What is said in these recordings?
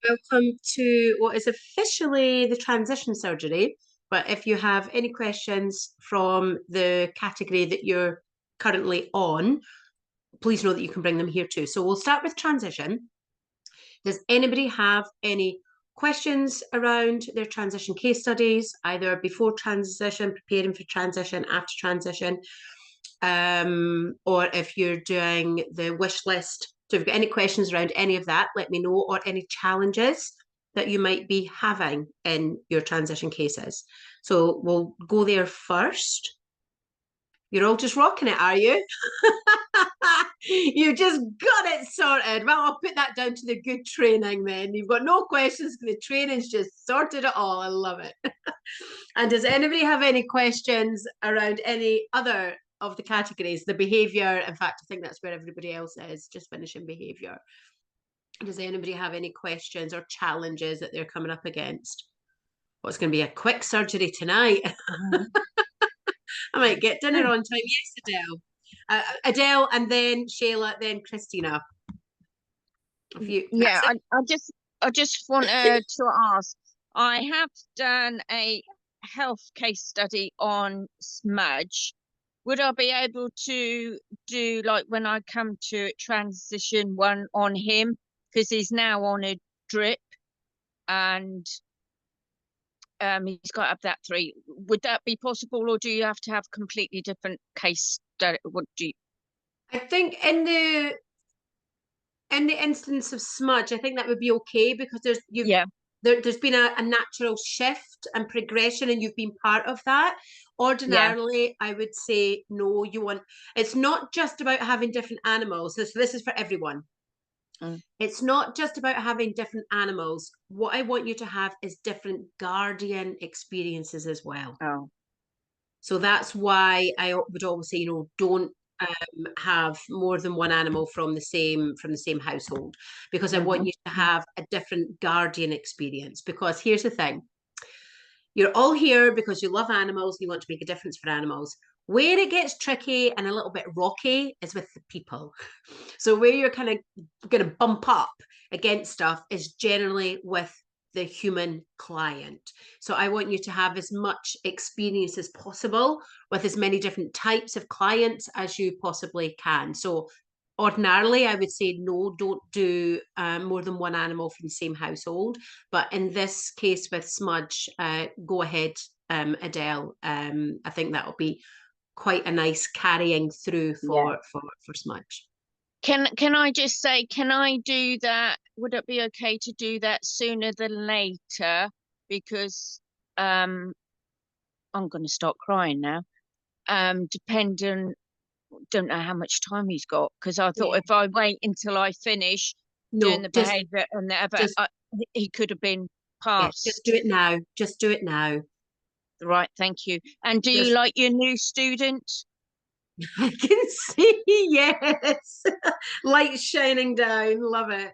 welcome to what is officially the transition surgery. But if you have any questions from the category that you're currently on, please know that you can bring them here too. So we'll start with transition. Does anybody have any questions around their transition case studies, either before transition, preparing for transition, after transition, or if you're doing the wish list? So if you've got any questions around any of that, let me know, or any challenges that you might be having in your transition cases. So we'll go there first. You're all just rocking it, are you? You just got it sorted. Well, I'll put that down to the good training then. You've got no questions. The training's just sorted it all. I love it. And does anybody have any questions around any other of the categories? The behaviour, in fact, I think that's where everybody else is, just finishing behaviour. Does anybody have any questions or challenges that they're coming up against? Well, it's going to be a quick surgery tonight. I might get dinner on time. Yes, Adele. Adele, and then Shayla, then Christina. If you, Yeah, I just wanted to ask. I have done a health case study on smudge. Would I be able to do, like, when I come to transition one on him, because he's now on a drip and he's got to have that 3. Would that be possible, or do you have to have completely different case study? What do you? I think in the instance of smudge, I think that would be okay because Yeah, there's been a natural shift and progression, and you've been part of that. yeah, Ordinarily, I would say no. It's not just about having different animals. This is for everyone. mm, It's not just about having different animals. What I want you to have is different guardian experiences as well. oh, So that's why I would always say, don't have more than one animal from the same household, because I want mhm, you to have a different guardian experience. Because here's the thing: you're all here because you love animals and you want to make a difference for animals. Where it gets tricky and a little bit rocky is with the people. So where you're kind of going to bump up against stuff is generally with the human client. So I want you to have as much experience as possible with as many different types of clients as you possibly can. So ordinarily, I would say no, don't do more than one animal from the same household. But in this case with smudge, go ahead, Adele. I think that'll be quite a nice carrying through yeah. for smudge. Can I just say, can I do that? Would it be okay to do that sooner than later? Because I'm going to start crying now. Dependent, don't know how much time he's got. Because I thought Yeah. if I wait until I finish doing No, the behaviour and whatever, just he could have been yeah, just do passed. it now. Just do it now. Right, thank you. And do you Just like your new student? I can see, yes. Light shining down. Love it.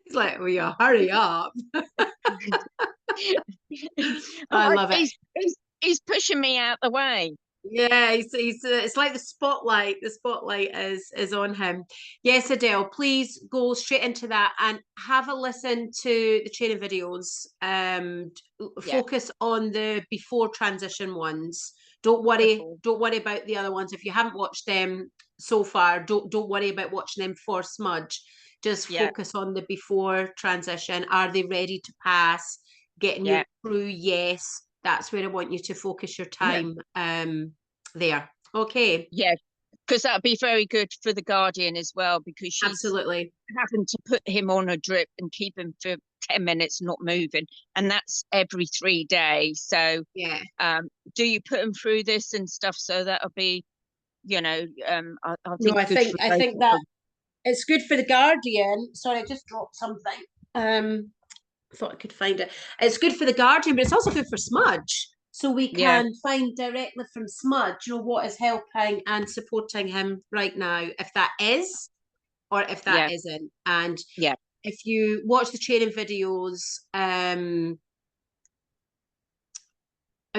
He's like, well, yeah, hurry up. I Oh, love it. he's pushing me out the way. Yeah, he's it's like the spotlight. The spotlight is on him. Yes, Adele, please go straight into that and have a listen to the training videos. Yeah, Focus on the before transition ones. before. Don't worry about the other ones. If you haven't watched them so far, don't worry about watching them for smudge. Just Yeah, focus on the before transition. Are they ready to pass? Getting your yeah, true yes. That's where I want you to focus your yeah, time there. Okay, yeah. Because that'd be very good for the Guardian as well, because she's absolutely. having to put him on a drip and keep him for 10 minutes not moving. And that's every 3 days. So Yeah. do you put him through this and stuff? So that'll be, I No, think good for I both think of that them. it's good for the Guardian. Sorry, I just dropped something. Thought I could find it. It's good for the Guardian, but it's also good for Smudge. So we Yeah, can find directly from Smudge, what is helping and supporting him right now, if that is or if that yeah, isn't. And yeah, if you watch the training videos, I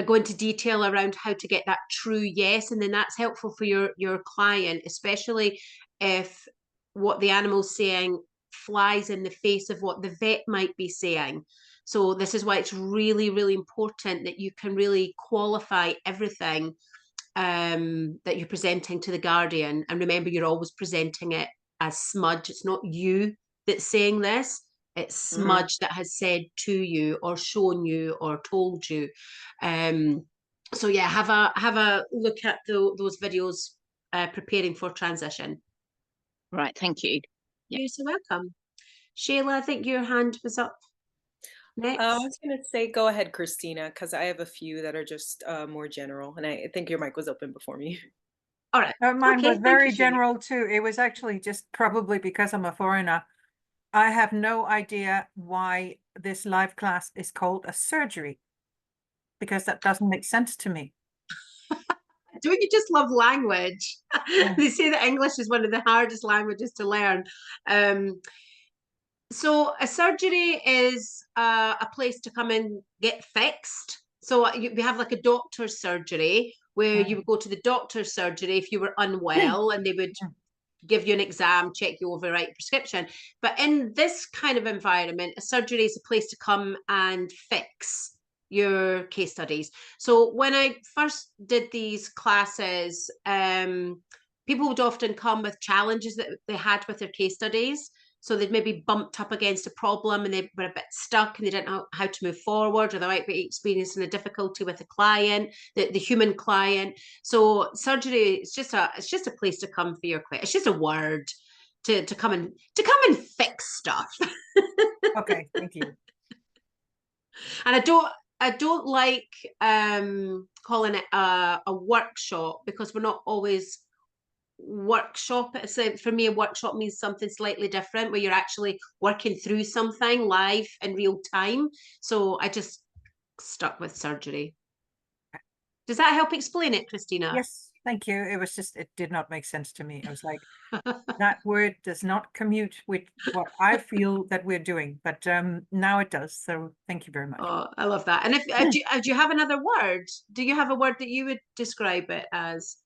go into detail around how to get that true yes, and then that's helpful for your client, especially if what the animal's saying flies in the face of what the vet might be saying. So this is why it's really, really important that you can really qualify everything that you're presenting to the guardian. And remember, you're always presenting it as Smudge. It's not you that's saying this. It's Smudge that has said to you or shown you or told you. So yeah, have a look at those videos preparing for transition. Right, thank you. Yeah. You're so welcome. Shayla, I think your hand was up next. I was going to say, go ahead, Christina, because I have a few that are just more general, and I think your mic was open before me. All right. Mine Okay, was thank very you, Shayla. general too. It was actually just probably because I'm a foreigner. I have no idea why this live class is called a surgery, because that doesn't make sense to me. Don't you just love language? Yeah. They say that English is one of the hardest languages to learn. So a surgery is a place to come and get fixed. So we have like a doctor's surgery where you would go to the doctor's surgery if you were unwell, and they would give you an exam, check you over, write a prescription. But in this kind of environment, a surgery is a place to come and fix your case studies. So when I first did these classes, people would often come with challenges that they had with their case studies. So they'd maybe bumped up against a problem and they were a bit stuck and they didn't know how to move forward, or they might be experiencing a difficulty with a client, the human client. So surgery is just a place to come for your client. It's just a word to come and fix stuff. Okay, thank you. And I don't like calling it a workshop, because we're not always workshop. So for me, a workshop means something slightly different, where you're actually working through something live in real time. So I just stuck with surgery. Does that help explain it, Christina? Yes, thank you. It was just, it did not make sense to me. I was like, that word does not commute with what I feel that we're doing, but now it does. So thank you very much. Oh, I love that. And if do you have another word? Do you have a word that you would describe it as?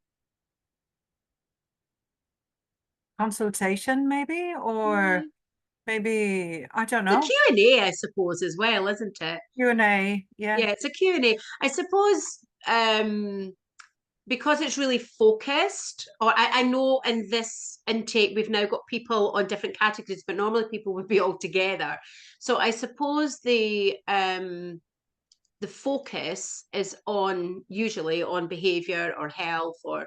Consultation, maybe, or maybe, I don't know. It's a Q&A, I suppose, as well, isn't it? Q&A, yeah. Yeah, it's a Q&A. I suppose because it's really focused, or I know in this intake we've now got people on different categories, but normally people would be all together. So I suppose the focus is usually on behavior or health or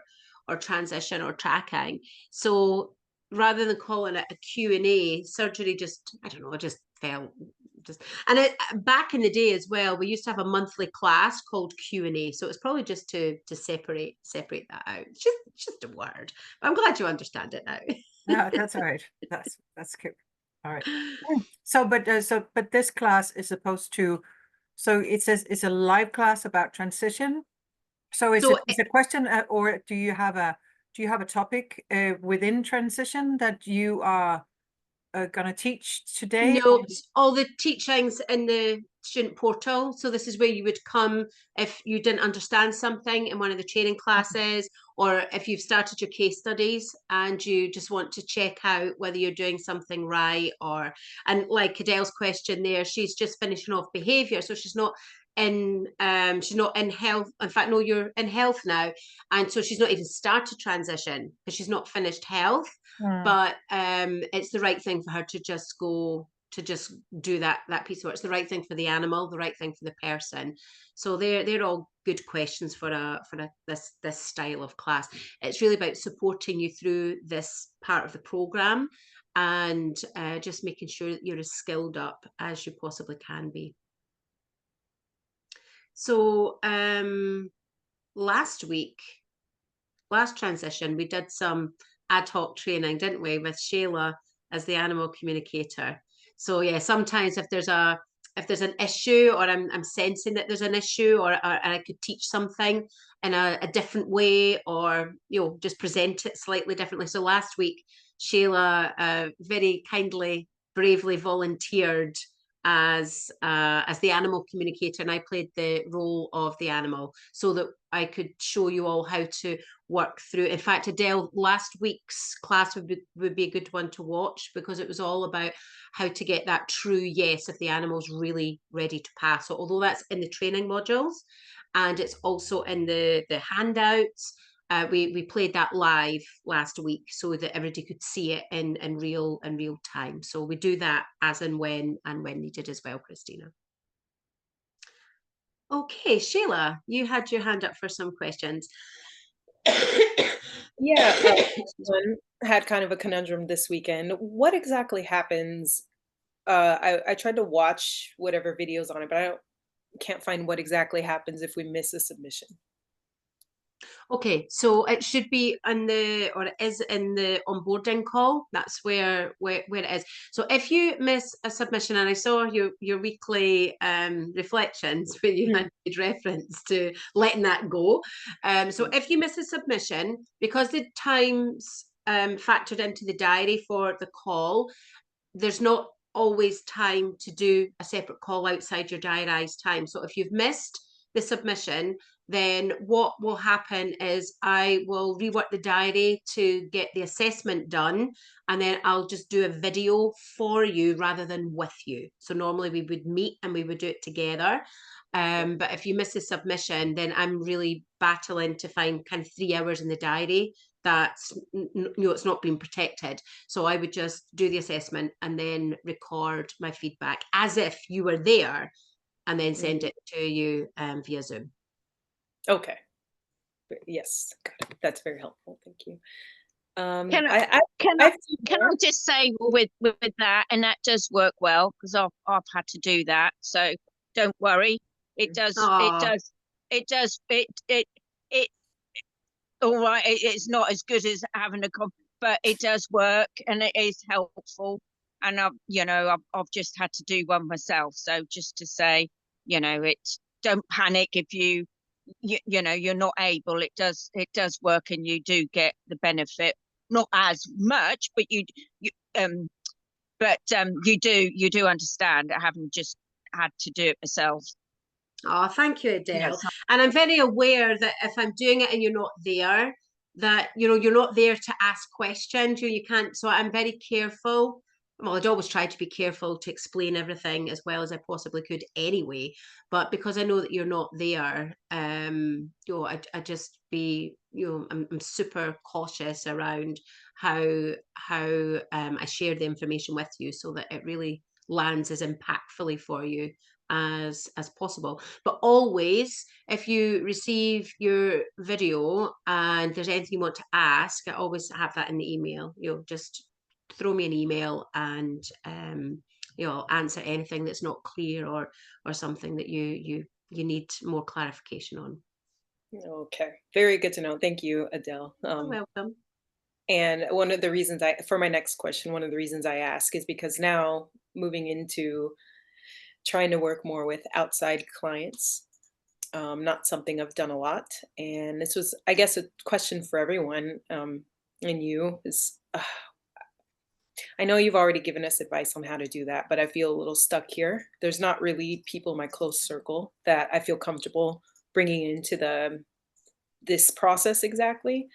transition or tracking. So rather than calling it a Q&A, surgery just, I don't know, it just felt just, and back in the day as well, we used to have a monthly class called Q&A. So it's probably just to separate that out. It's just a word. But I'm glad you understand it now. No, that's all right. That's good. All right. So, but this class is supposed to, so it says it's a live class about transition. So is it a question, or do you have a topic within transition that you are going to teach today? No, all the teachings in the student portal. So this is where you would come if you didn't understand something in one of the training classes, or if you've started your case studies and you just want to check out whether you're doing something right. And like Adele's question there, she's just finishing off behavior, so she's not in health. In fact, no, you're in health now, and so she's not even started transition because she's not finished health. But it's the right thing for her to just do that piece of work. It's the right thing for the animal, the right thing for the person. So they're all good questions for this style of class. It's really about supporting you through this part of the program and just making sure that you're as skilled up as you possibly can be. So last transition, we did some ad hoc training, didn't we, with Shayla as the animal communicator. So yeah, sometimes if there's an issue, or I'm sensing that there's an issue, or I could teach something in a different way, or just present it slightly differently. So last week, Shayla very kindly, bravely volunteered as the animal communicator, and I played the role of the animal so that I could show you all how to work through. In fact, Adele, last week's class would be a good one to watch, because it was all about how to get that true yes if the animal's really ready to pass. So although that's in the training modules, and it's also in the handouts, we played that live last week so that everybody could see it in real time. So we do that as and when needed as well, Christina. Okay, Sheila, you had your hand up for some questions. Yeah, one had kind of a conundrum this weekend. What exactly happens? I tried to watch whatever videos on it, but can't find what exactly happens if we miss a submission. Okay, so it should be in the, or it is in the onboarding call. That's where it is. So if you miss a submission, and I saw your weekly reflections where you had made reference to letting that go. So if you miss a submission, because the time's factored into the diary for the call, there's not always time to do a separate call outside your diarised time. So if you've missed the submission, then what will happen is I will rework the diary to get the assessment done, and then I'll just do a video for you rather than with you. So normally we would meet and we would do it together. But if you miss the submission, then I'm really battling to find kind of 3 hours in the diary that's, it's not being protected. So I would just do the assessment and then record my feedback as if you were there, and then send it to you via Zoom. Okay. Yes, that's very helpful. Thank you. Can I just say with that, and that does work well, because I've had to do that. So don't worry. It does. Aww. It does. All right. It's not as good as having but it does work, and it is helpful. And I've just had to do one myself. So just to say, don't panic if you're not able. It does work, and you do get the benefit, not as much, but you do understand, having just had to do it myself. Oh, thank you, Adele. Yes. And I'm very aware that if I'm doing it and you're not there, that you're not there to ask questions. You can't. So I'm very careful. Well, I'd always try to be careful to explain everything as well as I possibly could anyway. But because I know that you're not there, I just be, I'm super cautious around how I share the information with you, so that it really lands as impactfully for you as possible. But always, if you receive your video and there's anything you want to ask, I always have that in the email. Just throw me an email, and I'll answer anything that's not clear or something that you need more clarification on. Okay, very good to know. Thank you, Adele. You're welcome. And one of the reasons for my next question, one of the reasons I ask is because now moving into trying to work more with outside clients, not something I've done a lot. And this was, I guess, a question for everyone, and you is, I know you've already given us advice on how to do that, but I feel a little stuck here. There's not really people in my close circle that I feel comfortable bringing into this process exactly.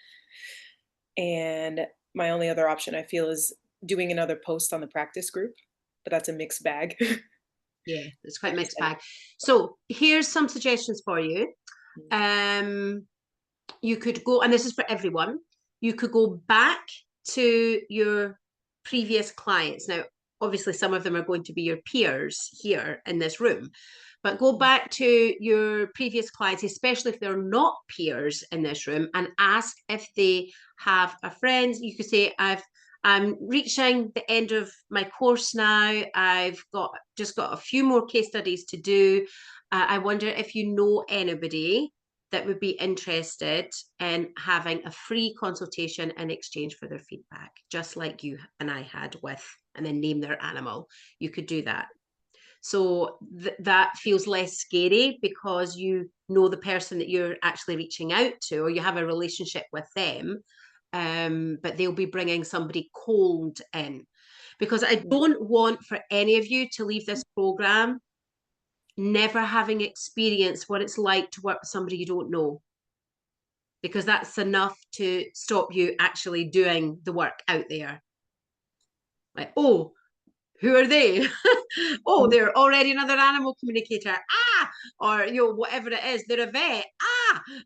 And my only other option, I feel, is doing another post on the practice group, but that's a mixed bag. Yeah, it's quite a mixed bag. So here's some suggestions for you. You could go, and this is for everyone, you could go back to your previous clients. Now, obviously, some of them are going to be your peers here in this room, but go back to your previous clients, especially if they're not peers in this room, and ask if they have a friend. You could say, I'm reaching the end of my course now. I've just got a few more case studies to do. I wonder if you know anybody that would be interested in having a free consultation in exchange for their feedback, just like you and I had with, and then name their animal. You could do that. So that feels less scary, because you know the person that you're actually reaching out to, or you have a relationship with them. But they'll be bringing somebody cold in. because I don't want for any of you to leave this program never having experienced what it's like to work with somebody you don't know, because that's enough to stop you actually doing the work out there. Like, oh, who are they? Oh, they're already another animal communicator. Or, you know, whatever it is, they're a vet.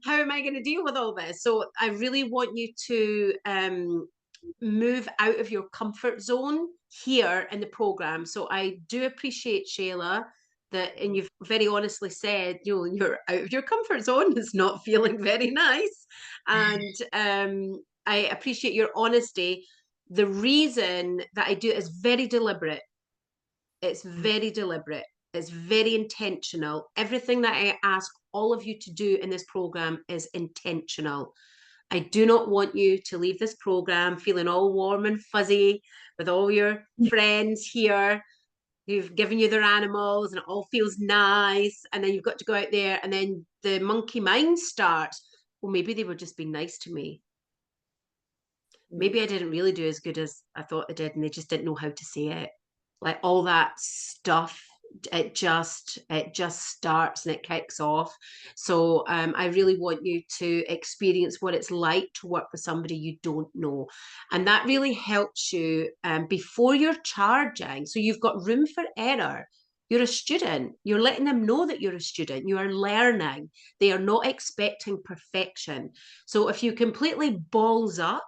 How am I going to deal with all this? So I really want you to move out of your comfort zone here in the program. So I do appreciate, Shayla, that, and you've very honestly said, you know, you're out of your comfort zone. It's not feeling very nice. And I appreciate your honesty. The reason that I do it is very deliberate. It's very deliberate. It's very intentional. Everything that I ask all of you to do in this program is intentional. I do not want you to leave this program feeling all warm and fuzzy with all your friends here who've given you their animals and it all feels nice. And then you've got to go out there and then the monkey mind starts. Well, maybe they were just being nice to me. Maybe I didn't really do as good as I thought I did, and they just didn't know how to say it. Like all that stuff, it just starts and it kicks off. So I really want you to experience what it's like to work with somebody you don't know, and that really helps you before you're charging. So you've got room for error. You're a student. You're letting them know that you're a student. You are learning. They are not expecting perfection. So if you completely balls up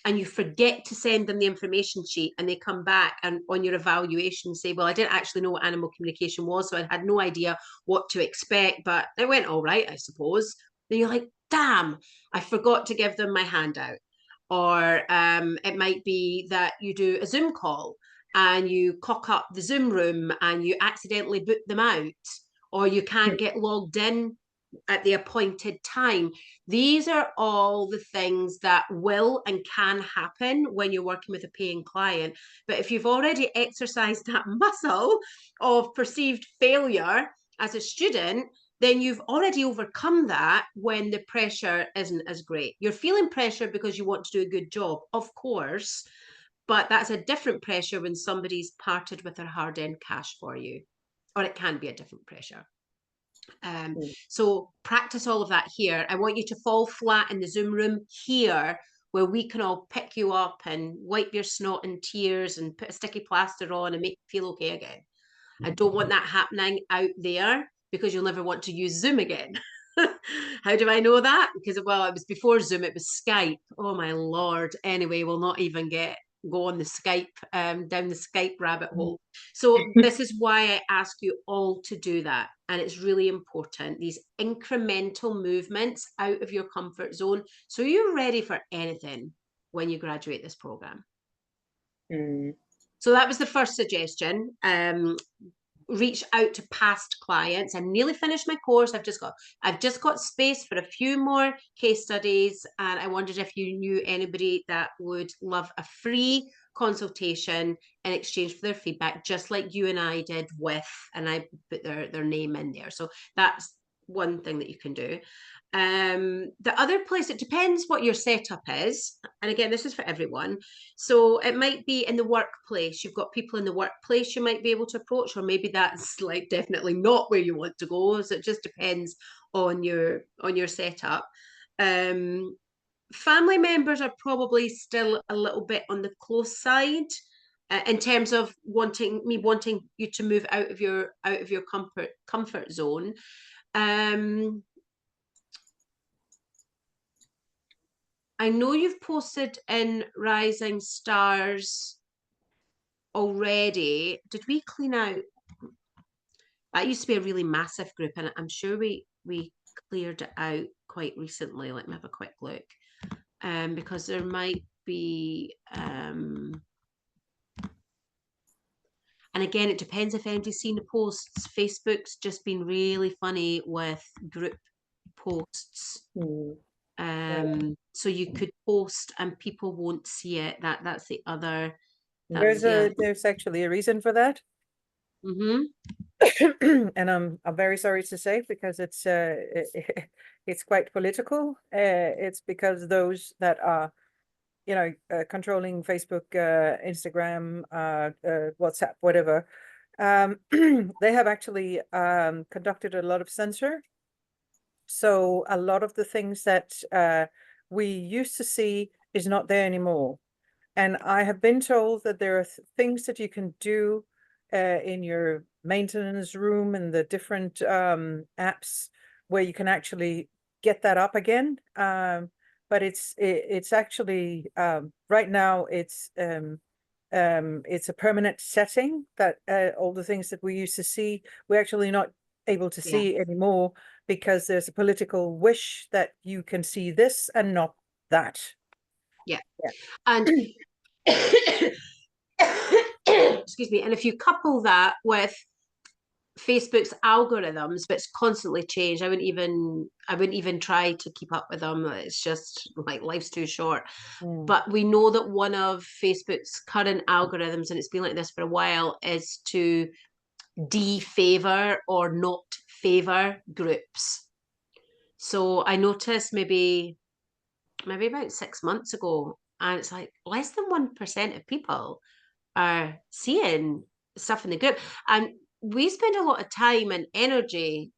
and you forget to send them the information sheet and they come back and on your evaluation say, well, I didn't actually know what animal communication was, so I had no idea what to expect, but it went all right, I suppose. Then you're like, damn, I forgot to give them my handout. Or it might be that you do a Zoom call and you cock up the Zoom room and you accidentally boot them out, or you can't get logged in at the appointed time. These are all the things that will and can happen when you're working with a paying client. But if you've already exercised that muscle of perceived failure as a student, then you've already overcome that when the pressure isn't as great. You're feeling pressure because you want to do a good job, of course, but that's a different pressure when somebody's parted with their hard-earned cash for you, or it can be a different pressure. So practice all of that here. I want you to fall flat in the Zoom room here, where we can all pick you up and wipe your snot and tears and put a sticky plaster on and make you feel okay again. I don't want that happening out there, because you'll never want to use Zoom again. How do I know that? Because, well, it was before Zoom, it was Skype. Oh my Lord. Anyway, we'll not even go on the Skype, down the Skype rabbit hole. So this is why I ask you all to do that. And it's really important, these incremental movements out of your comfort zone, so you're ready for anything when you graduate this program. So that was the first suggestion. Reach out to past clients. I nearly finished my course. I've just got space for a few more case studies, and I wondered if you knew anybody that would love a free consultation in exchange for their feedback, just like you and I did with, and I put their name in there. So that's one thing that you can do. The other place, it depends what your setup is. And again, this is for everyone. So it might be in the workplace. You've got people in the workplace you might be able to approach, or maybe that's like definitely not where you want to go. So it just depends on your setup. Family members are probably still a little bit on the close side in terms of wanting you to move out of your comfort zone. I know you've posted in Rising Stars already. Did we clean out? That used to be a really massive group, and I'm sure we cleared it out quite recently. Let me have a quick look. Because there might be and again, it depends if anybody's seen the posts. Facebook's just been really funny with group posts. So you could post and people won't see it. That's the other. There's actually a reason for that. And I'm very sorry to say, because it's quite political. It's because those that are you know, controlling Facebook, Instagram, WhatsApp, whatever, they have actually conducted a lot of censor. So a lot of the things that we used to see is not there anymore. And I have been told that there are things that you can do in your maintenance room and the different apps where you can actually get that up again. But it's actually right now it's a permanent setting that all the things that we used to see, we're actually not able to see anymore because there's a political wish that you can see this and not that. Yeah. Yeah. And excuse me, and if you couple that with Facebook's algorithms, which constantly change, I wouldn't even try to keep up with them. It's just like life's too short. But we know that one of Facebook's current algorithms, and it's been like this for a while, is to defavor or not favor groups. So I noticed maybe about 6 months ago, and it's like less than 1% of people are seeing stuff in the group. And we spend a lot of time and energy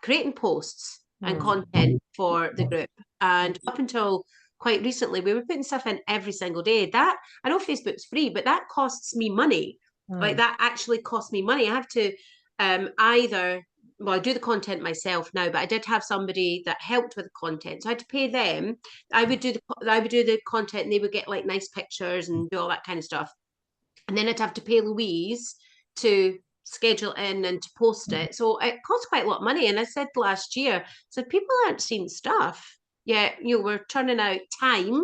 creating posts and content for the group. And up until quite recently, we were putting stuff in every single day. That, I know Facebook's free, but that costs me money. Like that actually costs me money. I have to either, well, I do the content myself now, but I did have somebody that helped with the content, so I had to pay them. I would do the content, and they would get like nice pictures and do all that kind of stuff. And then I'd have to pay Louise to schedule in and to post it. So it costs quite a lot of money. And I said last year, so people aren't seeing stuff. Yeah, we're turning out time,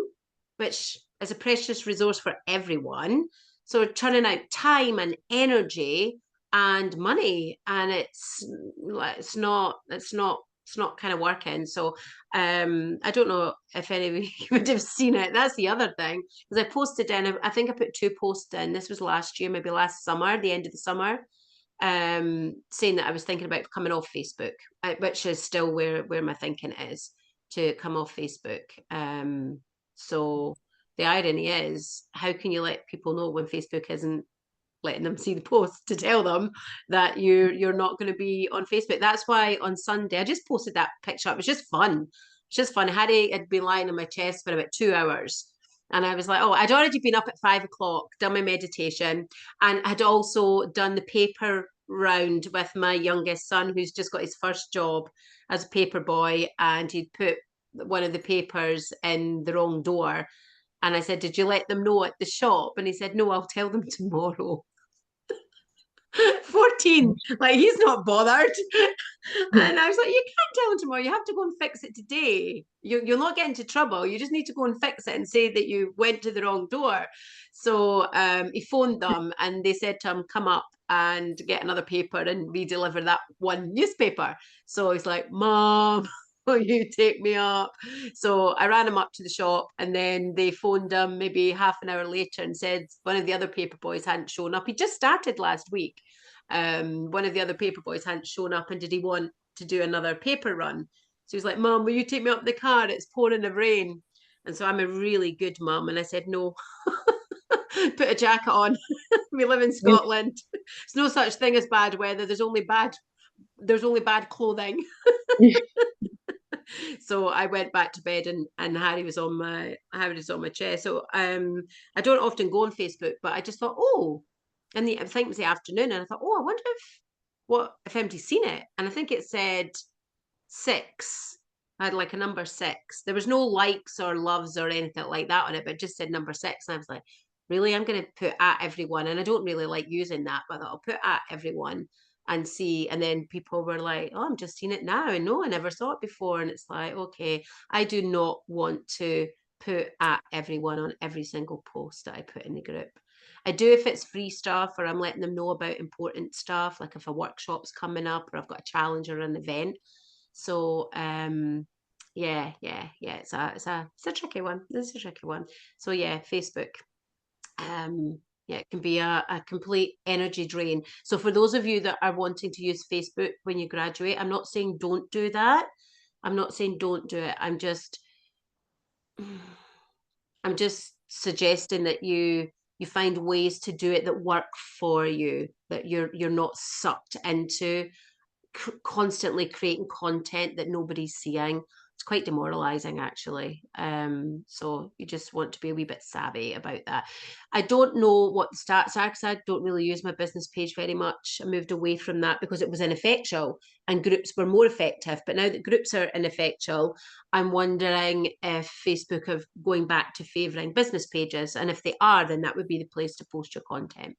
which is a precious resource for everyone. So we're turning out time and energy and money, and it's not kind of working. So I don't know if any of you would have seen it. That's the other thing, because I posted in, I think I put 2 posts in. This was last year, maybe last summer, the end of the summer, saying that I was thinking about coming off Facebook, which is still where my thinking is, to come off Facebook. So the irony is, how can you let people know when Facebook isn't letting them see the post to tell them that you're not going to be on Facebook? That's why on Sunday I just posted that picture up. It was just fun. It's just fun. I'd been lying on my chest for about 2 hours, and I was like, oh, I'd already been up at 5 o'clock, done my meditation, and I'd also done the paper round with my youngest son, who's just got his first job as a paper boy, and he'd put one of the papers in the wrong door. And I said, did you let them know at the shop? And he said, no, I'll tell them tomorrow. 14, like he's not bothered. And I was like, you can't tell him tomorrow, you have to go and fix it today. You'll not get into trouble, you just need to go and fix it and say that you went to the wrong door. So he phoned them, and they said to him, come up and get another paper and re-deliver that one newspaper. So he's like, Mom, will you take me up? So I ran him up to the shop, and then they phoned him maybe half an hour later and said one of the other paper boys hadn't shown up. He just started last week. One of the other paper boys hadn't shown up, and did he want to do another paper run? So he was like, Mom, will you take me up the car? It's pouring the rain. And so I'm a really good mum, and I said, no. Put a jacket on. We live in Scotland. There's no such thing as bad weather. There's only bad clothing. So I went back to bed, and Harry was on my chest. So I don't often go on Facebook, but I just thought, oh, and I think it was the afternoon, and I thought, oh, I wonder if anybody's seen it. And I think it said 6. I had like a number 6. There was no likes or loves or anything like that on it, but it just said number 6. And I was like, really? I'm going to put at everyone. And I don't really like using that, but I'll put at everyone and see. And then people were like, oh, I'm just seeing it now. And no, I never saw it before. And it's like, okay, I do not want to put at everyone on every single post that I put in the group. I do if it's free stuff, or I'm letting them know about important stuff, like if a workshop's coming up or I've got a challenge or an event. So yeah, it's a tricky one. This is a tricky one. So yeah, Facebook. Yeah, it can be a complete energy drain. So for those of you that are wanting to use Facebook when you graduate, I'm not saying don't do that. I'm not saying don't do it. I'm just I'm just suggesting that you find ways to do it that work for you, that you're not sucked into constantly creating content that nobody's seeing. It's quite demoralizing, actually. So you just want to be a wee bit savvy about that. I don't know what the stats are because I don't really use my business page very much. I moved away from that because it was ineffectual and groups were more effective. But now that groups are ineffectual, I'm wondering if Facebook are going back to favouring business pages. And if they are, then that would be the place to post your content.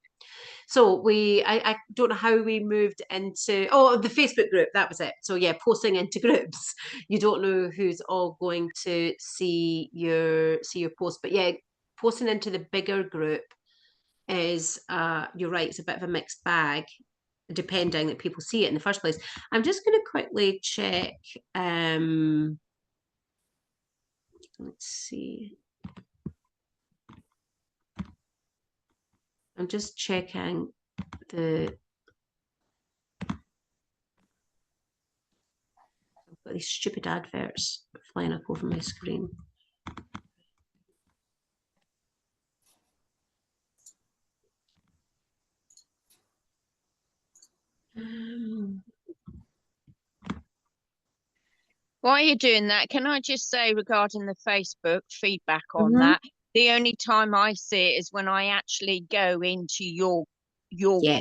So I don't know how we moved into, the Facebook group, that was it. So yeah, posting into groups. You don't know who's all going to see your post. But yeah, posting into the bigger group is, you're right, it's a bit of a mixed bag, depending that people see it in the first place. I'm just going to quickly check. Let's see. I'm just checking the. I've got these stupid adverts flying up over my screen. While you're doing that, can I just say regarding the Facebook feedback on Mhm. that, the only time I see it is when I actually go into your Yeah.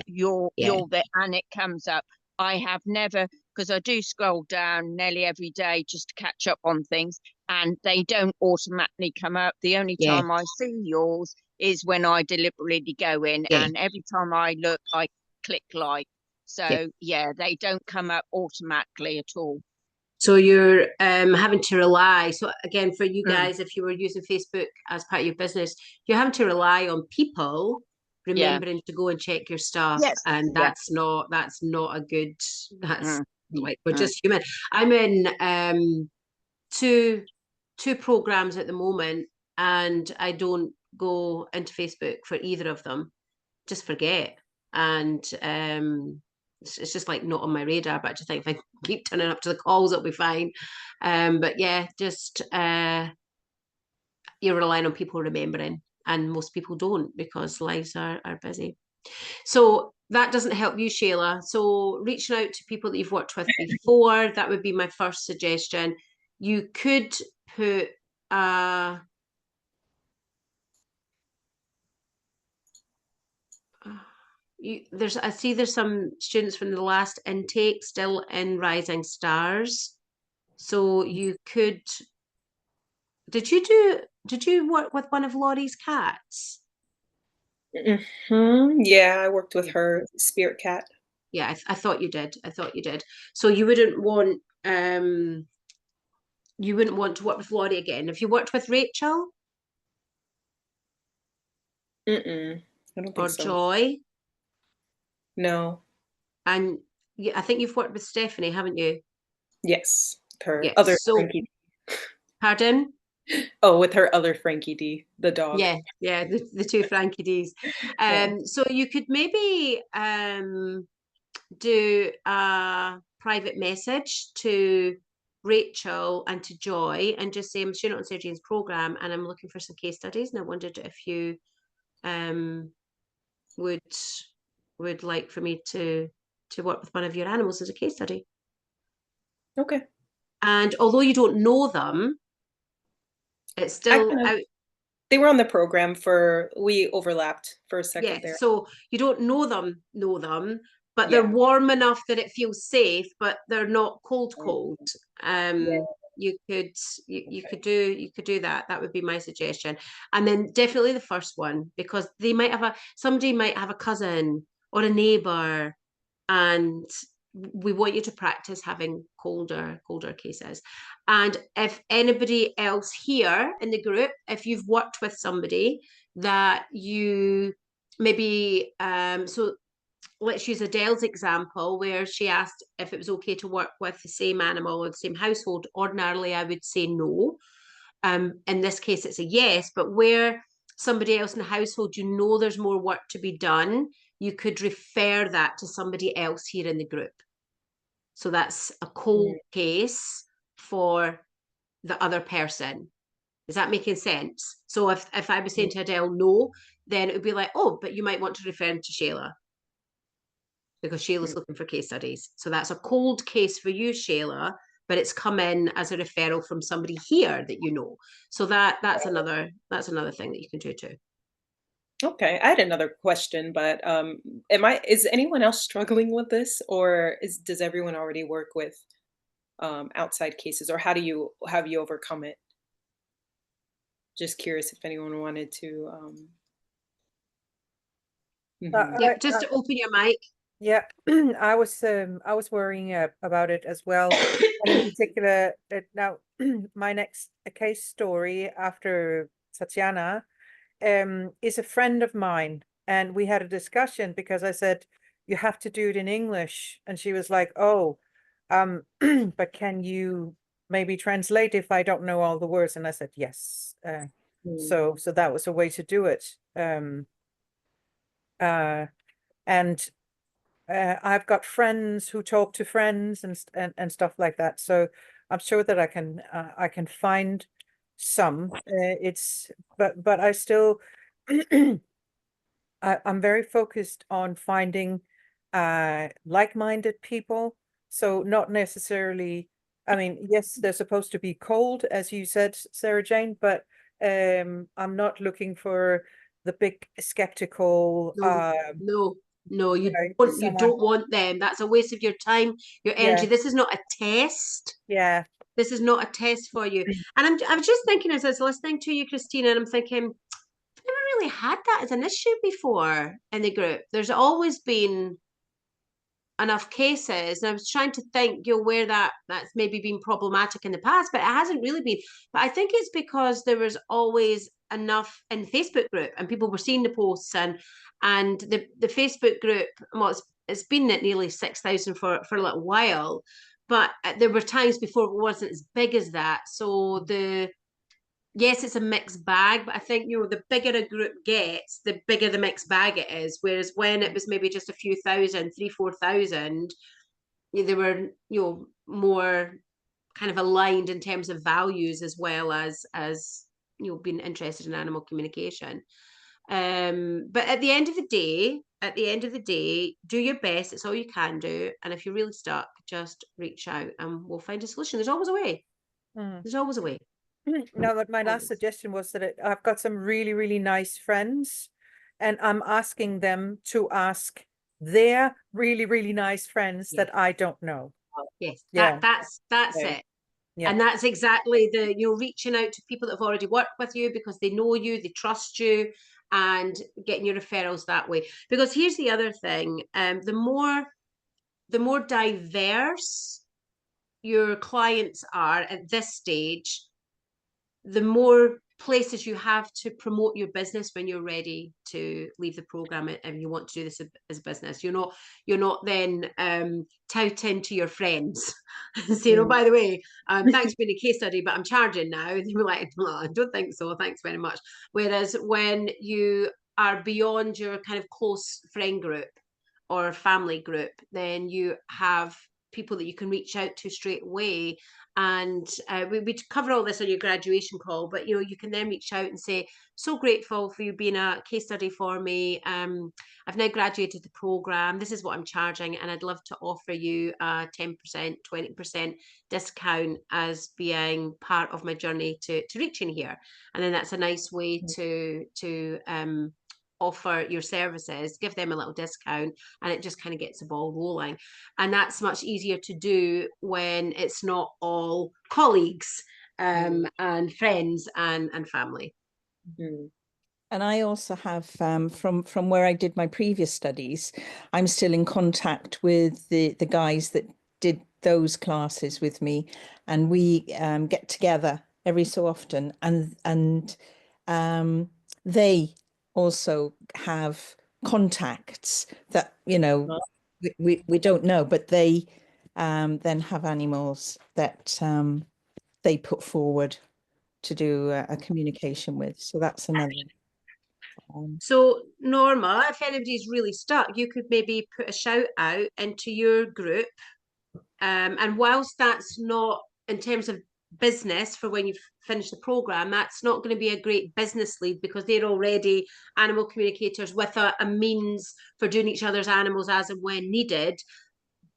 bit and it comes up. I have never, because I do scroll down nearly every day just to catch up on things, and they don't automatically come up. The only Yeah. time I see yours is when I deliberately go in, Yeah. and every time I look, I click like. Yeah. So yeah, they don't come up automatically at all. So you're having to rely. So again, for you Mm. guys, if you were using Facebook as part of your business, you're having to rely on people remembering to go and check your stuff, Yes. and Yeah. that's not a good. That's Mm. like we're Mm. just human. I'm in two programs at the moment, and I don't go into Facebook for either of them. Just forget, and it's just like not on my radar. But I just think if I keep turning up to the calls, it'll be fine. But yeah, just you're relying on people remembering, and most people don't because lives are busy. So that doesn't help you, Shayla. So reaching out to people that you've worked with before, that would be my first suggestion. You could put I see there's some students from the last intake still in Rising Stars. So you could, did you work with one of Laurie's cats? Yeah, I worked with her spirit cat. Yeah, I thought you did. I thought you did. So you wouldn't want to work with Laurie again. If you worked with Rachel I don't or think so. Joy, No. and I think you've worked with Stephanie, haven't you? Yes, her Yeah. other So, Frankie. pardon? Oh, with her other Frankie D, the dog. Yeah, the two Frankie D's. Yeah. So you could maybe do a private message to Rachel and to Joy and just say, I'm student on Sarah Jane's program and I'm looking for some case studies, and I wondered if you would like for me to work with one of your animals as a case study. Okay. And although you don't know them, it's still out. They were on the program we overlapped for a second Yeah, there. so you don't know them, but they're warm enough that it feels safe, but they're not cold. You could do that. That would be my suggestion. And then definitely the first one, because somebody might have a cousin or a neighbor, and we want you to practice having colder cases. And if anybody else here in the group, if you've worked with somebody that you maybe so let's use Adele's example where she asked if it was okay to work with the same animal or the same household. Ordinarily I would say no. In this case it's a yes, but where somebody else in the household, there's more work to be done, you could refer that to somebody else here in the group. So that's a cold case for the other person. Is that making sense? So if I was saying to Adele no, then it would be like, oh, but you might want to refer him to Shayla, because Shayla's looking for case studies. So that's a cold case for you, Shayla, but it's come in as a referral from somebody here that you know. So that's another thing that you can do too. Okay, I had another question, but is anyone else struggling with this, or does everyone already work with outside cases, or have you overcome it? Just curious if anyone wanted to. Mhm. Yeah, just to open your mic. Yeah, I was worrying about it as well. And in particular, now my next case story after Tatiana is a friend of mine, and we had a discussion because I said you have to do it in English, and she was like, "Oh, but can you maybe translate if I don't know all the words?" And I said, "Yes." So that was a way to do it. And I've got friends who talk to friends and stuff like that. So I'm sure that I can find some. But I still I'm very focused on finding like-minded people. So not necessarily, I mean, yes, they're supposed to be cold, as you said, Sarah Jane, but I'm not looking for the big skeptical No, you someone. don't want them. That's a waste of your time, your energy. Yeah. This is not a test. Yeah. This is not a test for you. And I was just thinking as I was listening to you, Christina, and I'm thinking, I've never really had that as an issue before in the group. There's always been enough cases, and I was trying to think, where that's maybe been problematic in the past, but it hasn't really been. But I think it's because there was always enough in the Facebook group, and people were seeing the posts, and the Facebook group, well, it's been at nearly 6,000 for a little while, but there were times before it wasn't as big as that. So yes, it's a mixed bag, but I think, the bigger a group gets, the bigger the mixed bag it is. Whereas when it was maybe just a few thousand, 3,000, 4,000, they were, more kind of aligned in terms of values, as well as being interested in animal communication. But at the end of the day, do your best. It's all you can do. And if you're really stuck, just reach out and we'll find a solution. There's always a way. There's always a way. No, but my last suggestion was that I've got some really, really nice friends, and I'm asking them to ask their really, really nice friends that I don't know. Yes, Yeah. that's Okay. it. Yeah. And that's exactly reaching out to people that have already worked with you because they know you, they trust you, and getting your referrals that way. Because here's the other thing, the more diverse your clients are at this stage, the more places you have to promote your business when you're ready to leave the program and you want to do this as a business. You're not then touting to your friends and saying, oh, by the way, thanks for being a case study, but I'm charging now. And they were like, well, I don't think so, thanks very much. Whereas when you are beyond your kind of close friend group or family group, then you have people that you can reach out to straight away. And we cover all this on your graduation call, but you can then reach out and say, so grateful for you being a case study for me. I've now graduated the program. This is what I'm charging, and I'd love to offer you a 10%, 20% discount as being part of my journey to reaching here. And then that's a nice way to offer your services, give them a little discount, and it just kind of gets the ball rolling. And that's much easier to do when it's not all colleagues and friends and family. And I also have, from where I did my previous studies, I'm still in contact with the guys that did those classes with me, and we get together every so often, and they also have contacts that we don't know, but they then have animals that they put forward to do a communication with. So that's another. So Norma, if anybody's really stuck, you could maybe put a shout out into your group. And whilst that's not in terms of business for when you finish the program, that's not going to be a great business lead because they're already animal communicators with a means for doing each other's animals as and when needed.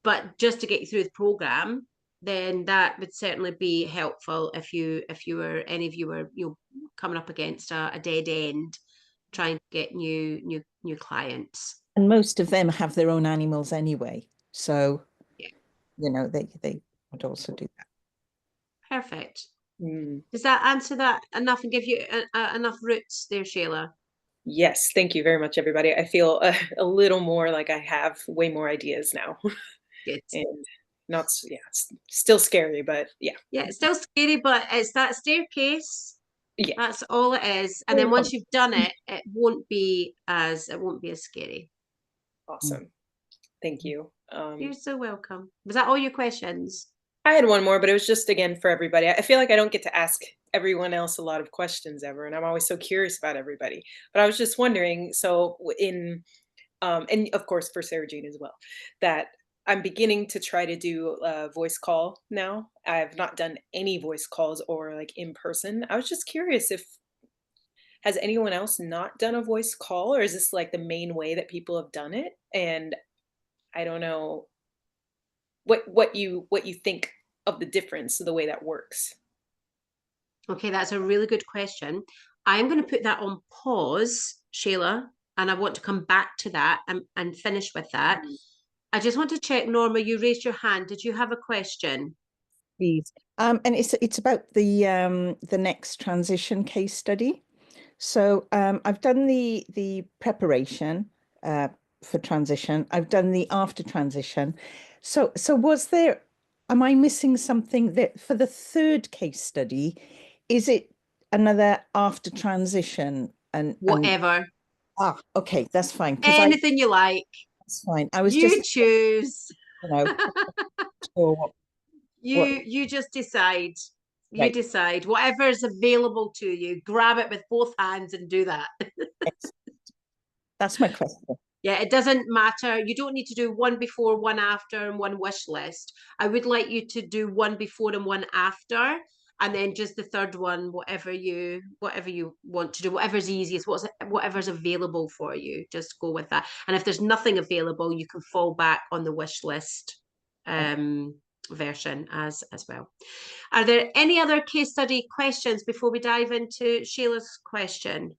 But just to get you through the program, then that would certainly be helpful if you were any of you were coming up against a dead end trying to get new clients. And most of them have their own animals anyway, so Yeah. they would also do that. Perfect. Mm. Does that answer that enough and give you enough roots there, Shayla? Yes, thank you very much, everybody. I feel a little more like I have way more ideas now. Good. And not, yeah, it's still scary, but yeah. Yeah, it's still scary, but it's that staircase. Yeah. That's all it is. And then once you've done it, it won't be as scary. Awesome. Thank you. You're so welcome. Was that all your questions? I had one more, but it was just again for everybody. I feel like I don't get to ask everyone else a lot of questions ever, and I'm always so curious about everybody. But I was just wondering, so in and of course for Sarah Jane as well, that I'm beginning to try to do a voice call now. I have not done any voice calls or like in person. I was just curious if has anyone else not done a voice call, or is this like the main way that people have done it? And I don't know what you think of the difference, the way that works. Okay, that's a really good question. I'm going to put that on pause, Shayla, and I want to come back to that and finish with that. I just want to check, Norma, you raised your hand. Did you have a question? Please. And it's about the next transition case study. So I've done the preparation for transition. I've done the after transition. So am I missing something that for the third case study, is it another after transition and Whatever. Okay, that's fine. Anything you like. That's fine. I was you just choose. You just decide. You Right. decide whatever is available to you. Grab it with both hands and do that. That's my question. Yeah, it doesn't matter. You don't need to do one before, one after, and one wish list. I would like you to do one before and one after, and then just the third one, whatever you want to do, whatever's easiest, whatever's available for you. Just go with that. And if there's nothing available, you can fall back on the wish list version as well. Are there any other case study questions before we dive into Shayla's question?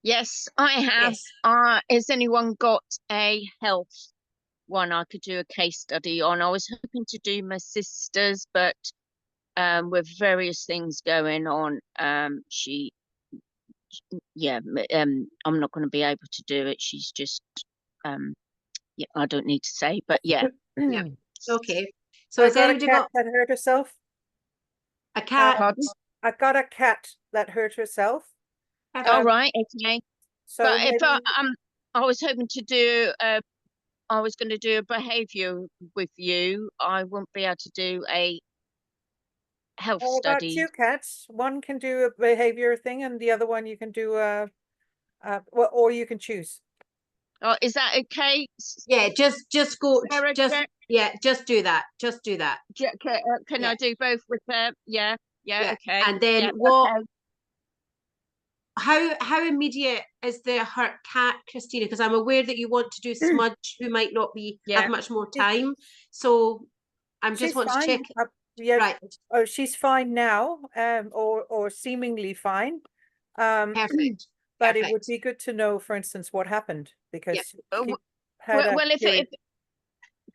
Yes, I have. Yes. Has anyone got a health one I could do a case study on? I was hoping to do my sister's, but with various things going on, I'm not going to be able to do it. She's just, yeah, I don't need to say, but yeah. Yeah. Okay. So I has got a anybody cat got that hurt herself. a cat? Pardon? I got a cat that hurt herself. All right, okay. So But if maybe- I was hoping to do I was going to do a behavior with you. I won't be able to do a health How about study. two cats? One can do a behavior thing, and the other one you can do well, or you can choose. Oh, is that okay? Yeah, just go. Sarah, Just do that. Just do that. Can Yeah. I do both with her? Yeah, okay. And then yeah, what? okay. How immediate is the hurt cat, Christina? Because I'm aware that you want to do Smudge, who might not have much more time. So I'm just She's want to fine. check. Yeah. Right. Oh, she's fine now. Or seemingly fine. Perfect. But it would be good to know, for instance, what happened, because she had Well, a period.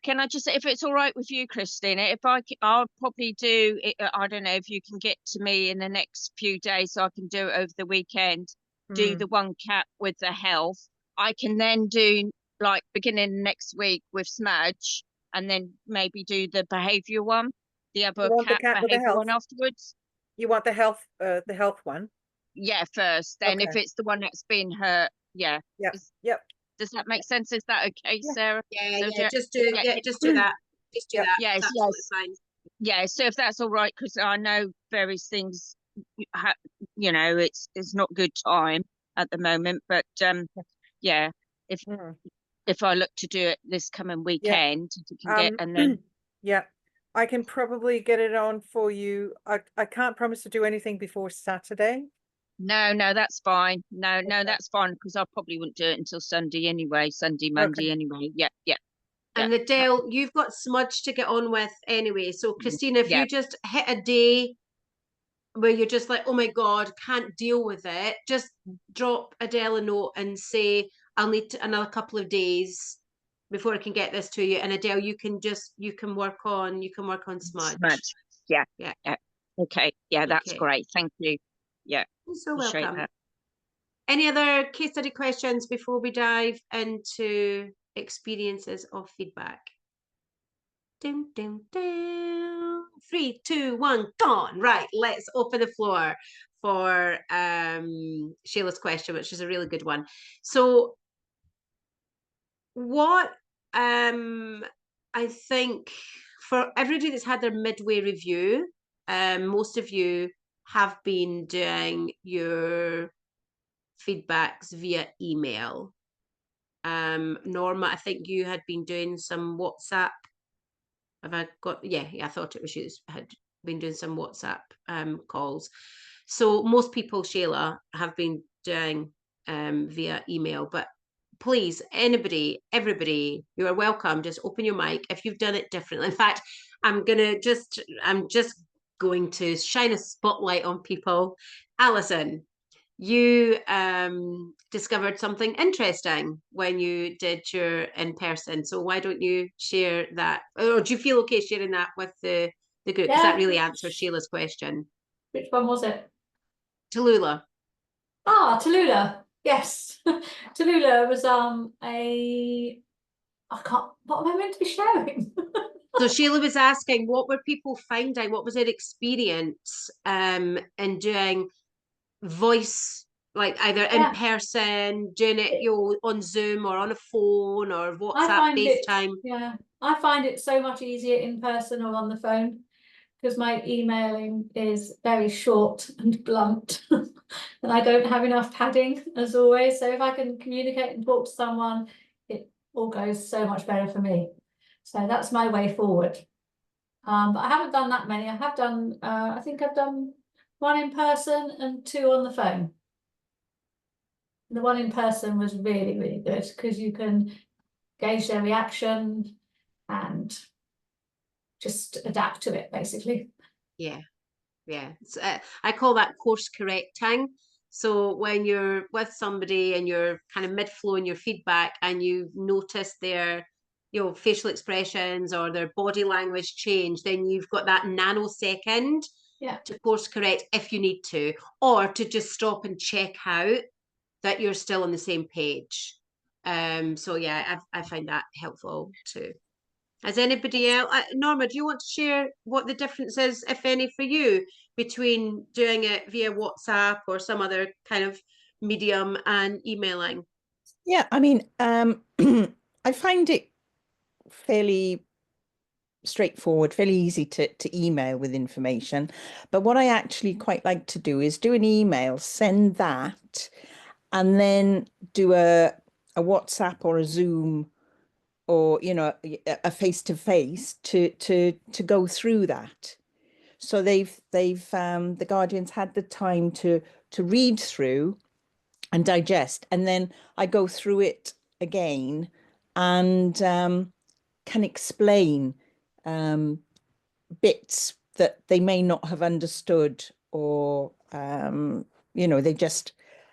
Can I just say, if it's all right with you, Christina, I'll probably do it. I don't know if you can get to me in the next few days, so I can do it over the weekend. Do the one cat with the health. I can then do like beginning next week with Smudge, and then maybe do the behaviour one, the other cat with the behaviour one health? afterwards. You want the health one? Yeah, first. Then if Okay. it's the one that's been hurt, yeah. Yep. Does that make sense? Is that okay, Yeah. Sarah? Yeah, So just do that. Just do that. Yes, That's absolutely fine. Yeah, so if that's all right, because I know various things, it's not good time at the moment, but yeah, if I look to do it this coming weekend, you can get, and then yeah. I can probably get it on for you. I can't promise to do anything before Saturday. No, that's fine. No, Okay. that's fine because I probably wouldn't do it until Sunday anyway. Sunday, Monday anyway. Yeah. And Adele, you've got Smudge to get on with anyway. So Christina, if Yeah. you just hit a day where you're just like, oh my God, can't deal with it, just drop Adele a note and say, I'll need another couple of days before I can get this to you. And Adele, you can work on Smudge. Smudge. Yeah. Yeah. Okay. Yeah, that's Okay. great. Thank you. Yeah. You're so Appreciate welcome. that. Any other case study questions before we dive into experiences of feedback? Dum, dum, dum. 3, 2, 1, gone. Right, let's open the floor for Sheila's question, which is a really good one. So what I think for everybody that's had their midway review, most of you have been doing your feedbacks via email. Norma, I think you had been doing some WhatsApp. Have I got, yeah, I thought it was you had been doing some WhatsApp calls. So most people, Sheila, have been doing via email, but please, everybody, you are welcome. Just open your mic if you've done it differently. In fact, I'm just going to shine a spotlight on people. Alison, you discovered something interesting when you did your in-person. So why don't you share that? Or do you feel okay sharing that with the group? Because that really answers Sheila's question. Which one was it? Tallulah. Ah, Tallulah. Yes. Tallulah was what am I meant to be sharing? So Sheila was asking, what were people finding? What was their experience in doing voice, like either in person, doing it, on Zoom or on a phone or WhatsApp, FaceTime? I find it so much easier in person or on the phone because my emailing is very short and blunt and I don't have enough padding as always. So if I can communicate and talk to someone, it all goes so much better for me. So that's my way forward. But I haven't done that many. I have done, I think I've done 1 in person and 2 on the phone. The 1 in person was really, really good because you can gauge their reaction and just adapt to it, basically. Yeah. So, I call that course correcting. So when you're with somebody and you're kind of mid-flow in your feedback and you notice their facial expressions or their body language change, then you've got that nanosecond to course correct if you need to, or to just stop and check out that you're still on the same page. So yeah, I find that helpful too. Has anybody else? Norma, do you want to share what the difference is, if any, for you between doing it via WhatsApp or some other kind of medium and emailing? Yeah, I mean, I find it fairly straightforward, fairly easy to email with information. But what I actually quite like to do is do an email, send that, and then do a WhatsApp or a Zoom or a face-to-face to go through that. So they've the Guardians had the time to read through and digest, and then I go through it again and can explain bits that they may not have understood, or they just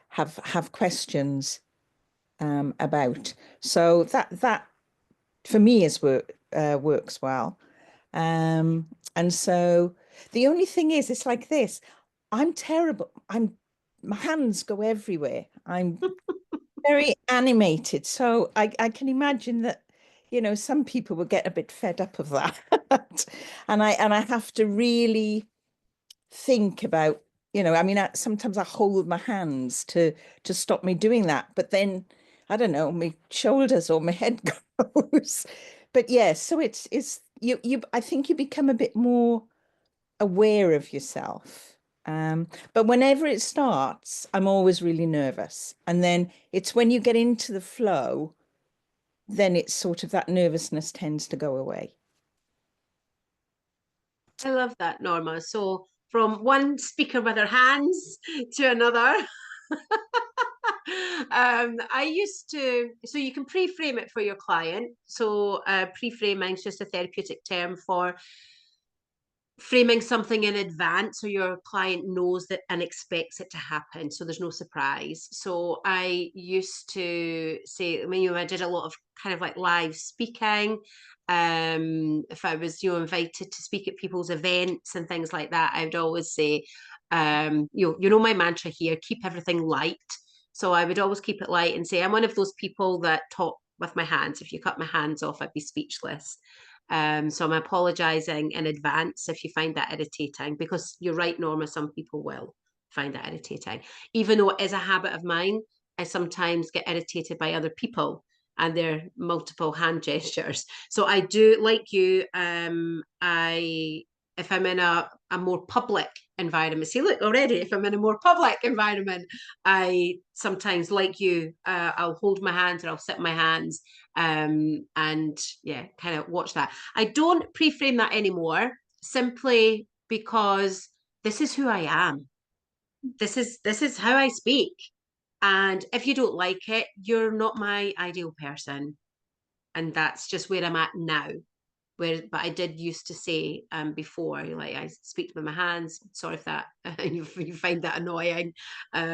have questions about. So that for me works well. And so the only thing is, it's like this. I'm terrible. My hands go everywhere. I'm very animated. So I can imagine that, some people will get a bit fed up of that. And I have to really think about, sometimes I hold my hands to stop me doing that. But then, I don't know, my shoulders or my head goes. But yeah, so it's you I think you become a bit more aware of yourself. But whenever it starts, I'm always really nervous. And then it's when you get into the flow, then it's sort of that nervousness tends to go away. I love that, Norma. So from one speaker with her hands to another. I used to, so you can pre-frame it for your client. So pre-framing is just a therapeutic term for framing something in advance so your client knows that and expects it to happen, so there's no surprise. So I used to say, I mean, I did a lot of kind of like live speaking. If I was, invited to speak at people's events and things like that, I would always say, you know my mantra here, keep everything light. So I would always keep it light and say, I'm one of those people that talk with my hands. If you cut my hands off, I'd be speechless. So I'm apologising in advance if you find that irritating, because you're right, Norma, some people will find that irritating. Even though it is a habit of mine, I sometimes get irritated by other people and their multiple hand gestures. So I do, like you, if I'm in a more public environment, see, look, already, if I'm in a more public environment, I sometimes, like you, I'll hold my hands or I'll sit my hands, and yeah, kind of watch that. I don't pre-frame that anymore, simply because this is who I am. This is how I speak. And if you don't like it, you're not my ideal person. And that's just where I'm at now. But I did used to say before, like, I speak with my hands. Sorry if that you find that annoying. But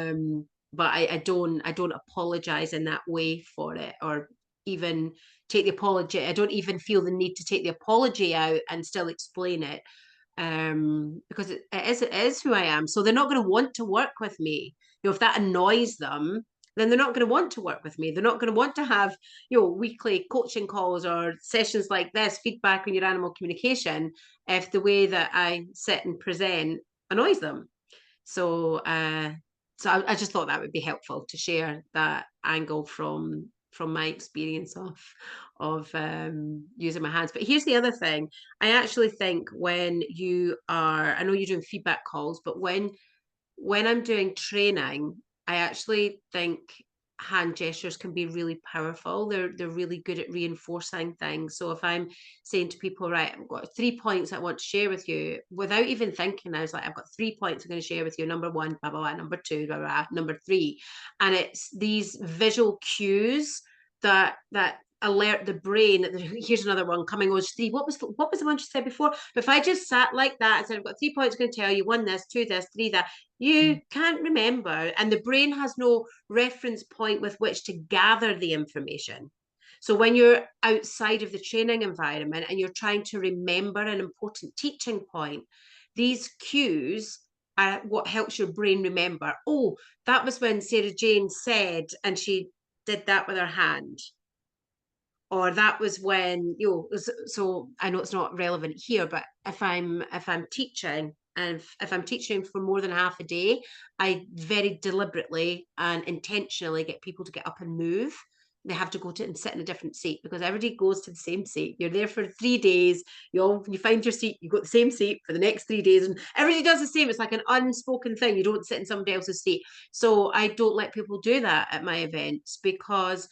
I don't apologize in that way for it, or even take the apology. I don't even feel the need to take the apology out and still explain it. Because it is who I am. So they're not going to want to work with me. If that annoys them, then they're not going to want to work with me. They're not going to want to have, weekly coaching calls or sessions like this, feedback on your animal communication, if the way that I sit and present annoys them. So I just thought that would be helpful to share that angle from my experience of using my hands. But here's the other thing. I actually think when you are, I know you're doing feedback calls, but when I'm doing training, I actually think hand gestures can be really powerful. They're really good at reinforcing things. So if I'm saying to people, right, I've got 3 points I want to share with you, without even thinking, I was like, I've got 3 points I'm going to share with you. Number 1, blah, blah, blah. Number 2, blah, blah, blah. Number 3. And it's these visual cues that alert the brain that here's another one coming on 3. What was the one you said before? But if I just sat like that and said, I've got 3 points I'm going to tell you, 1 this, 2 this, 3 that, you can't remember, and the brain has no reference point with which to gather the information. So when you're outside of the training environment and you're trying to remember an important teaching point, these cues are what helps your brain remember. Oh, that was when Sarah Jane said, and she did that with her hand. Or that was when, so I know it's not relevant here, but if I'm teaching, and if I'm teaching for more than half a day, I very deliberately and intentionally get people to get up and move. They have to go to and sit in a different seat, because everybody goes to the same seat. You're there for 3 days. You find your seat, you go to the same seat for the next 3 days, and everybody does the same. It's like an unspoken thing. You don't sit in somebody else's seat. So I don't let people do that at my events, because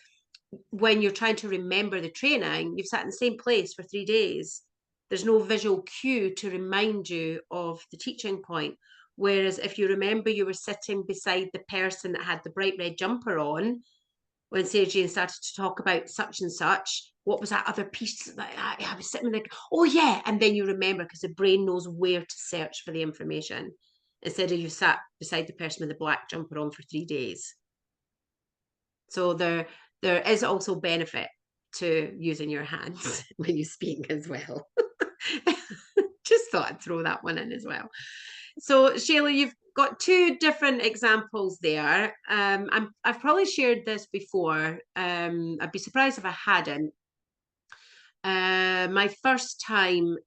when you're trying to remember the training, you've sat in the same place for 3 days. There's no visual cue to remind you of the teaching point. Whereas if you remember you were sitting beside the person that had the bright red jumper on, when Sarah Jane started to talk about such and such, what was that other piece that I was sitting like, oh yeah, and then you remember, because the brain knows where to search for the information, instead of you sat beside the person with the black jumper on for 3 days. So there is also benefit to using your hands when you speak as well. Just thought I'd throw that one in as well. So Shayla, you've got 2 different examples there. I've probably shared this before. I'd be surprised if I hadn't. My first time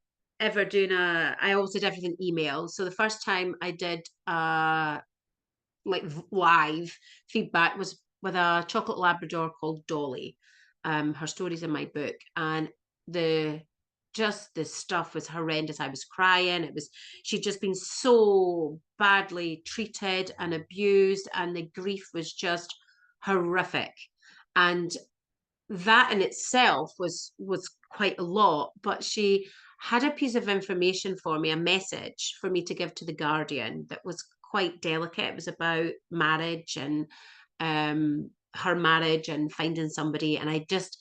ever doing I always did everything email. So the first time I did like live feedback was with a chocolate Labrador called Dolly. Her story's in my book, and the stuff was horrendous. I was crying. She'd just been so badly treated and abused, and the grief was just horrific. And that in itself was quite a lot, but had a piece of information for me, a message for me to give to the Guardian that was quite delicate. It was about marriage and her marriage and finding somebody, and I just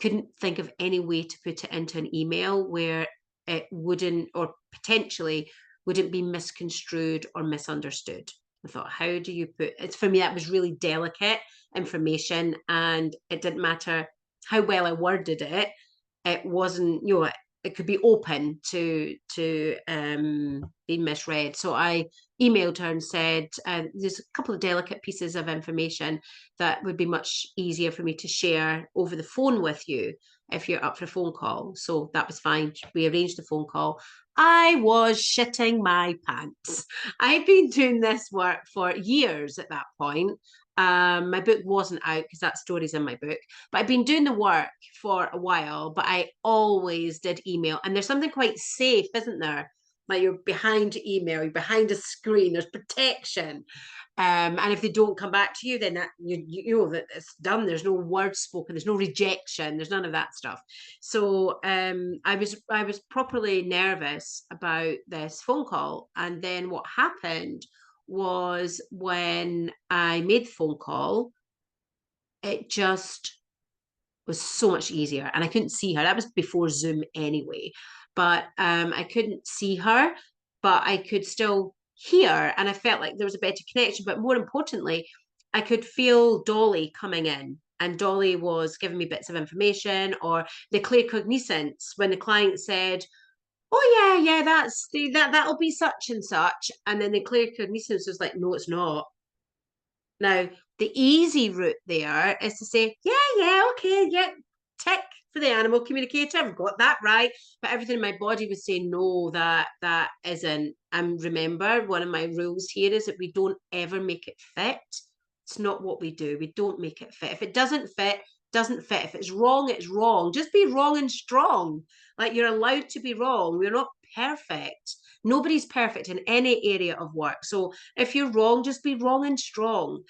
couldn't think of any way to put it into an email where it wouldn't, or potentially wouldn't be misconstrued or misunderstood. I thought, how do you put it? For me, that was really delicate information, and it didn't matter how well I worded it. It wasn't, you know, it could be open to being misread. So I emailed her and said, there's a couple of delicate pieces of information that would be much easier for me to share over the phone with you if you're up for a phone call. So that was fine. We arranged the phone call. I was shitting my pants. I'd been doing this work for years at that point. My book wasn't out because that story's in my book, but I've been doing the work for a while, but I always did email. And there's something quite safe, isn't there? Like you're behind email, you're behind a screen, there's protection. And if they don't come back to you, then that, you know that it's done. There's no word spoken, there's no rejection, there's none of that stuff. So I was properly nervous about this phone call. And then what happened was when I made the phone call, it just was so much easier. And I couldn't see her. That was before Zoom anyway. But I couldn't see her, but I could still hear. And I felt like there was a better connection. But more importantly, I could feel Dolly coming in. And Dolly was giving me bits of information, or the claircognizance when the client said, oh yeah, that'll be such and such. And then the claircognizance was like, no, it's not. Now, the easy route there is to say, yeah, okay, yeah, tick for the animal communicator. I've got that right. But everything in my body was saying, no, that isn't. And remember, one of my rules here is that we don't ever make it fit. It's not what we do. We don't make it fit. If it doesn't fit, doesn't fit. If it's wrong, it's wrong. Just be wrong and strong. Like, you're allowed to be wrong. We're not perfect. Nobody's perfect in any area of work. So if you're wrong, just be wrong and strong.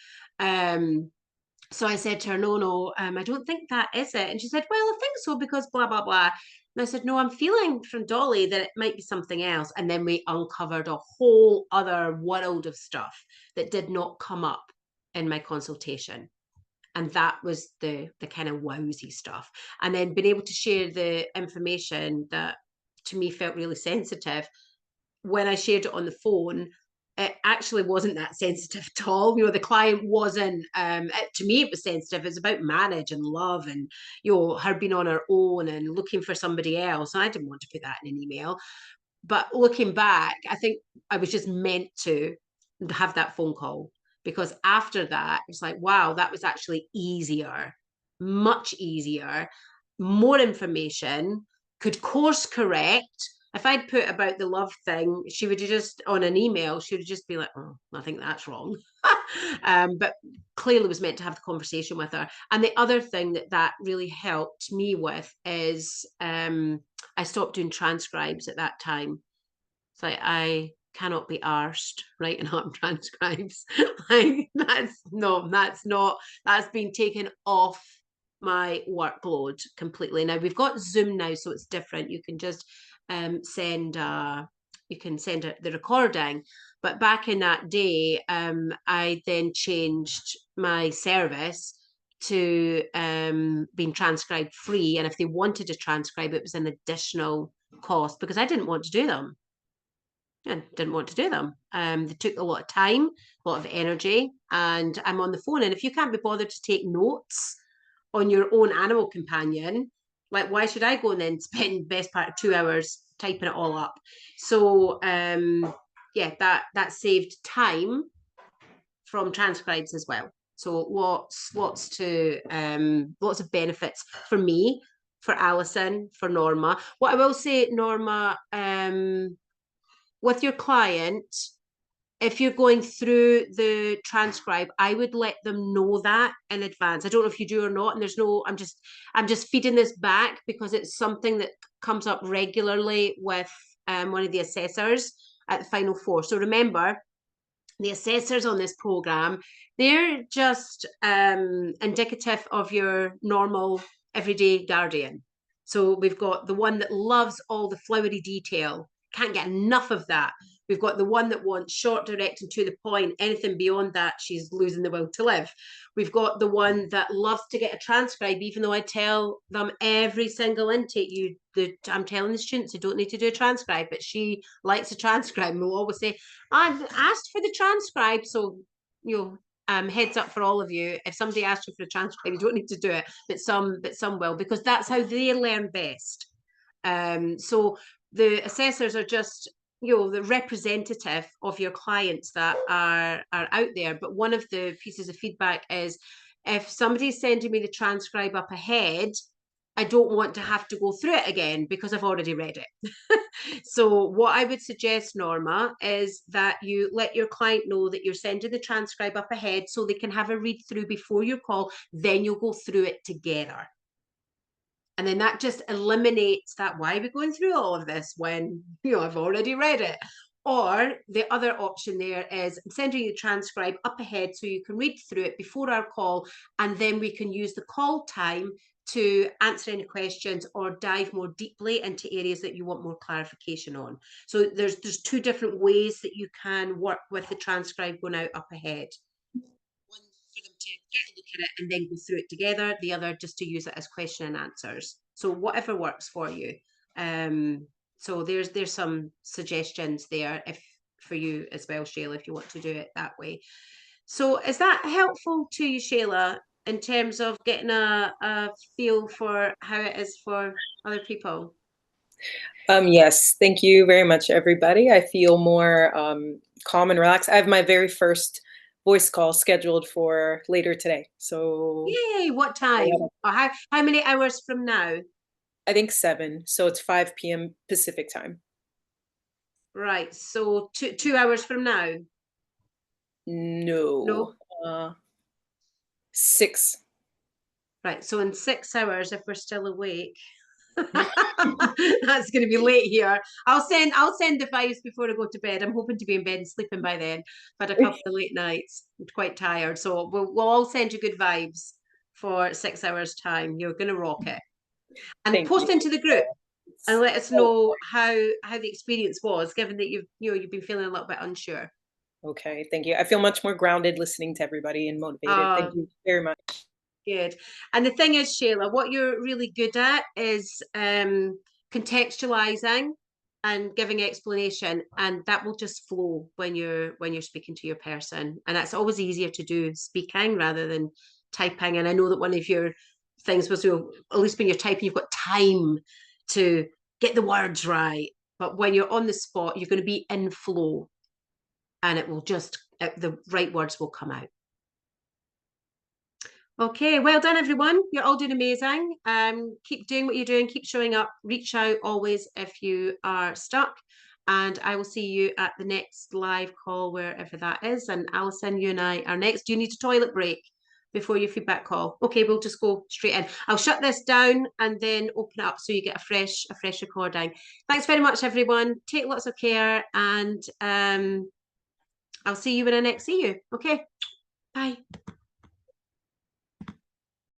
So I said to her, no, I don't think that is it. And she said, well, I think so, because blah, blah, blah. And I said, no, I'm feeling from Dolly that it might be something else. And then we uncovered a whole other world of stuff that did not come up in my consultation. And that was the kind of wowsy stuff. And then being able to share the information that to me felt really sensitive. When I shared it on the phone, it actually wasn't that sensitive at all. You know, the client wasn't, to me, it was sensitive. It's about marriage and love and, you know, her being on her own and looking for somebody else. And I didn't want to put that in an email. But looking back, I think I was just meant to have that phone call, because after that, it's like, wow, that was actually easier, much easier, more information, could course correct. If I'd put about the love thing, she would have just, on an email, she would just be like, oh, I think that's wrong. But clearly was meant to have the conversation with her. And the other thing that really helped me with is I stopped doing transcribes at that time. It's like, I cannot be arsed writing up transcribes. Like, that's been taken off my workload completely. Now we've got Zoom now, so it's different. You can just send the recording. But back in that day, I then changed my service to being transcribed free. And if they wanted to transcribe, it was an additional cost, because I didn't want to do them. I didn't want to do them. They took a lot of time, a lot of energy, and I'm on the phone. And if you can't be bothered to take notes on your own animal companion, like, why should I go and then spend the best part of 2 hours typing it all up? So yeah, that saved time from transcribes as well. So lots of benefits for me, for Alison, for Norma. What I will say, Norma, with your client, if you're going through the transcribe, I would let them know that in advance. I don't know if you do or not. And there's no, I'm just feeding this back because it's something that comes up regularly with one of the assessors at the Final Four. So remember, the assessors on this program, they're just indicative of your normal everyday guardian. So we've got the one that loves all the flowery detail, can't get enough of that. We've got the one that wants short, direct, and to the point. Anything beyond that, she's losing the will to live. We've got the one that loves to get a transcribe, even though I tell them every single intake, I'm telling the students you don't need to do a transcribe, but she likes a transcribe. And we'll always say, I've asked for the transcribe. So, heads up for all of you. If somebody asks you for a transcribe, you don't need to do it, but some will, because that's how they learn best. So the assessors are just, the representative of your clients that are out there. But one of the pieces of feedback is, if somebody's sending me the transcribe up ahead, I don't want to have to go through it again because I've already read it. So what I would suggest, Norma, is that you let your client know that you're sending the transcribe up ahead so they can have a read through before your call. Then you'll go through it together. And then that just eliminates that, why are we going through all of this when, I've already read it? Or the other option there is sending you the transcribe up ahead so you can read through it before our call, and then we can use the call time to answer any questions or dive more deeply into areas that you want more clarification on. So there's two different ways that you can work with the transcribe going out up ahead. One for them to get a look at it and then go through it together. The other just to use it as question and answers. So whatever works for you. So there's some suggestions there for you as well, Shayla, if you want to do it that way. So is that helpful to you, Shayla, in terms of getting a feel for how it is for other people? Yes, thank you very much, everybody. I feel more calm and relaxed. I have my very first voice call scheduled for later today. So yay, what time? Or how many hours from now? I think 7. So it's 5 p.m. Pacific time. Right. So 2 hours from now? No. 6. Right. So in 6 hours, if we're still awake, that's going to be late here. I'll send the vibes before I go to bed. I'm hoping to be in bed and sleeping by then. I've had a couple of late nights. I'm quite tired. So we'll all send you good vibes for 6 hours time. You're going to rock it. And post into the group and let us know how the experience was, given that you've been feeling a little bit unsure. Okay, thank you. I feel much more grounded listening to everybody and motivated. Thank you very much. Good. And the thing is, Shayla, what you're really good at is contextualizing and giving explanation, and that will just flow when you're speaking to your person. And that's always easier to do speaking rather than typing. And I know that one of your things was, at least when you're typing, you've got time to get the words right. But when you're on the spot, you're going to be in flow, and it will just, the right words will come out. Okay, well done, everyone. You're all doing amazing. Keep doing what you're doing. Keep showing up. Reach out always if you are stuck. And I will see you at the next live call, wherever that is. And Alison, you and I are next. Do you need a toilet break before your feedback call? Okay, we'll just go straight in. I'll shut this down and then open it up so you get a fresh recording. Thanks very much, everyone. Take lots of care, and I'll see you when I next see you. Okay, bye.